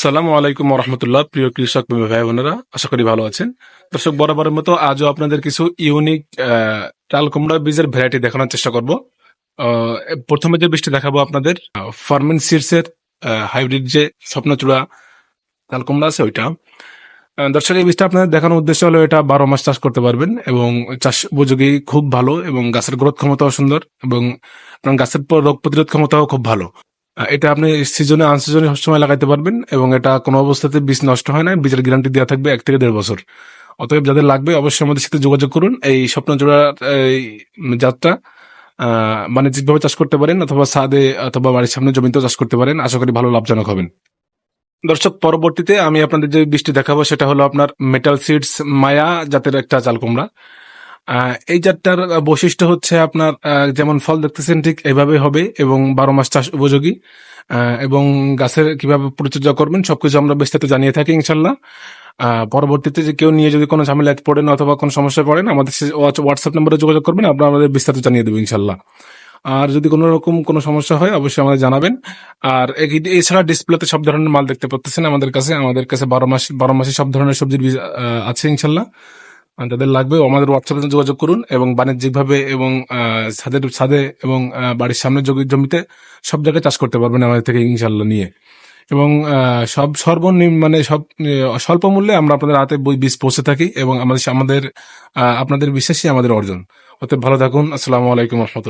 আসসালামু আলাইকুম রহমতুল্লাহ। প্রিয় কৃষক ভাই বোনেরা, আশা করি ভালো আছেন। দর্শক, বরাবরের মতো আজও আপনাদের কিছু ইউনিক চাল কুমড়া বীজের ভ্যারাইটি দেখানোর চেষ্টা করব। প্রথমে যে বীজটি দেখাবো আপনাদের ফার্মেন সিডস এর হাইব্রিড যে স্বপ্নচূড়া চাল কুমড়া আছে ওইটা। দর্শক, এই বীজটা আপনাদের দেখানোর উদ্দেশ্য হলো এটা 12 মাস চাষ করতে পারবেন এবং চাষ উপযোগী খুব ভালো, এবং গাছের গ্রোথ ক্ষমতাও সুন্দর, এবং আপনার গাছের রোগ প্রতিরোধ ক্ষমতাও খুব ভালো। এটা আপনি সিজনে আনসিজনে সবসময় লাগাইতে পারবেন, এবং এটা কোনো অবস্থাতে বীজ নষ্ট হয় না। বীজের গ্যারান্টি দেওয়া থাকবে 1 থেকে 1.5 বছর। অতএব যাদের লাগবে অবশ্যই আমাদের সাথে যোগাযোগ করুন। এই স্বপ্নজোড়া এই জাতটা বাণিজ্যিকভাবে চাষ করতে পারেন, অথবা ছাদে অথবা বাড়ির সামনে জমিতেও চাষ করতে পারেন। আশা করি ভালো লাভজনক হবেন। দর্শক, পরবর্তীতে আমি আপনাদের যে বীজটি দেখাবো সেটা হলো আপনার মেটাল সিডস মায়া জাতের একটা চাল কুমড়া। এই জাতটার বৈশিষ্ট্য হচ্ছে আপনার যেমন ফল দেখতেছেন ঠিক এভাবে হবে, এবং 12 মাস চাষ উপযোগী। এবং গাছের কিভাবে পরিচর্যা করবেন সবকিছু আমরা বিস্তারিত জানিয়ে থাকি ইনশাল্লাহ। পরবর্তীতে যে কেউ নিয়ে যদি কোনো ঝামেলায় পড়েন অথবা কোনো সমস্যায় পড়েন, আমাদের হোয়াটসঅ্যাপ নম্বরে যোগাযোগ করবেন, আমরা আমাদের বিস্তারিত জানিয়ে দেবো ইনশাল্লাহ। আর যদি কোনো রকম কোনো সমস্যা হয় অবশ্যই আমাদের জানাবেন। আর এছাড়া ডিসপ্লেতে সব ধরনের মাল দেখতে পাচ্ছেন আমাদের কাছে 12 মাসে সব ধরনের সবজির বীজ আছে ইনশাল্লাহ। যাদের লাগবে আমাদের হোয়াটসঅ্যাপে যোগাযোগ করুন, এবং বাণিজ্যিকভাবে এবং ছাদে এবং বাড়ির সামনে জমিতে সব জায়গায় চাষ করতে পারবেন আমাদের থেকে ইনশাল্লাহ নিয়ে। এবং সব সর্বনিম্ন মানে সব স্বল্প মূল্যে আমরা আপনাদের হাতে বীজ পৌঁছে থাকি, এবং আমাদের আপনাদের বিশ্বাসই আমাদের অর্জন। অতএব ভালো থাকুন। আসসালামু আলাইকুম রহমতুল্লাহ।